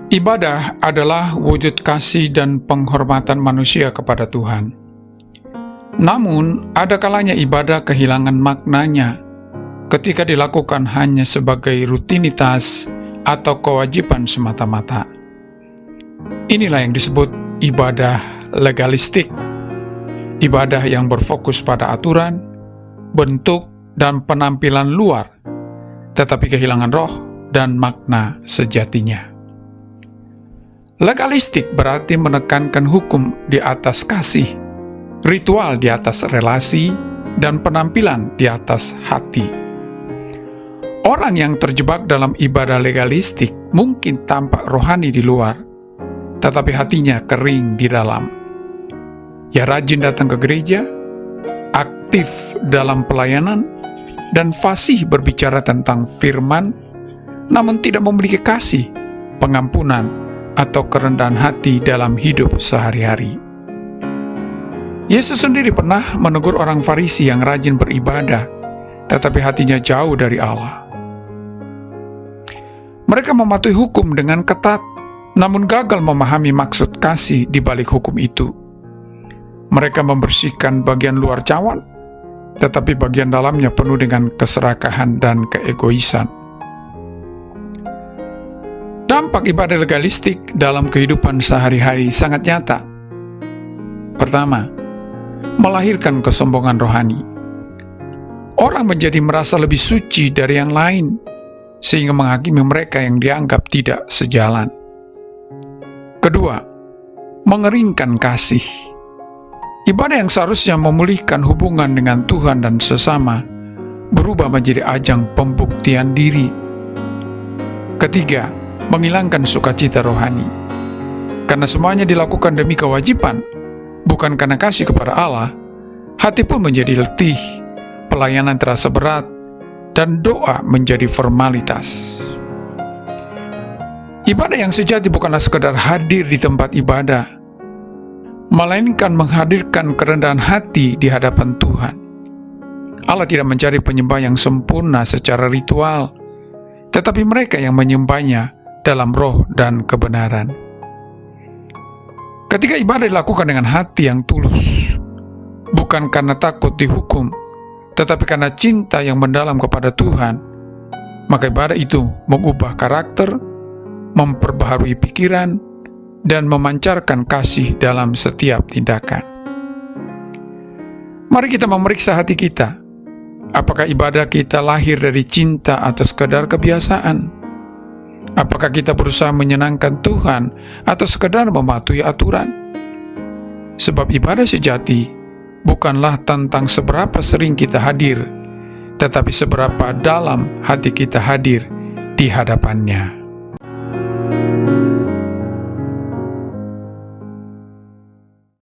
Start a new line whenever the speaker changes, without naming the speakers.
Ibadah adalah wujud kasih dan penghormatan manusia kepada Tuhan. Namun, ada kalanya ibadah kehilangan maknanya ketika dilakukan hanya sebagai rutinitas atau kewajiban semata-mata. Inilah yang disebut ibadah legalistik. Ibadah yang berfokus pada aturan, bentuk, dan penampilan luar, tetapi kehilangan roh dan makna sejatinya. Legalistik berarti menekankan hukum di atas kasih, ritual di atas relasi, dan penampilan di atas hati. Orang yang terjebak dalam ibadah legalistik mungkin tampak rohani di luar, tetapi hatinya kering di dalam. Ia rajin datang ke gereja, aktif dalam pelayanan, dan fasih berbicara tentang firman, namun tidak memiliki kasih, pengampunan, atau kerendahan hati dalam hidup sehari-hari. Yesus sendiri pernah menegur orang Farisi yang rajin beribadah, tetapi hatinya jauh dari Allah. Mereka mematuhi hukum dengan ketat, namun gagal memahami maksud kasih di balik hukum itu. Mereka membersihkan bagian luar cawan, tetapi bagian dalamnya penuh dengan keserakahan dan keegoisan. Dampak ibadah legalistik dalam kehidupan sehari-hari sangat nyata. Pertama, melahirkan kesombongan rohani. Orang menjadi merasa lebih suci dari yang lain, sehingga menghakimi mereka yang dianggap tidak sejalan. Kedua, mengeringkan kasih. Ibadah yang seharusnya memulihkan hubungan dengan Tuhan dan sesama, berubah menjadi ajang pembuktian diri. Ketiga, menghilangkan sukacita rohani. Karena semuanya dilakukan demi kewajiban, bukan karena kasih kepada Allah, hati pun menjadi letih, pelayanan terasa berat, dan doa menjadi formalitas. Ibadah yang sejati bukanlah sekedar hadir di tempat ibadah, melainkan menghadirkan kerendahan hati di hadapan Tuhan. Allah tidak mencari penyembah yang sempurna secara ritual, tetapi mereka yang menyembahnya dalam roh dan kebenaran. Ketika ibadah dilakukan dengan hati yang tulus, bukan karena takut dihukum, tetapi karena cinta yang mendalam kepada Tuhan, maka ibadah itu mengubah karakter, memperbaharui pikiran, dan memancarkan kasih dalam setiap tindakan. Mari kita memeriksa hati kita. Apakah ibadah kita lahir dari cinta atau sekadar kebiasaan? Apakah kita berusaha menyenangkan Tuhan atau sekedar mematuhi aturan? Sebab ibadah sejati bukanlah tentang seberapa sering kita hadir, tetapi seberapa dalam hati kita hadir di hadapannya.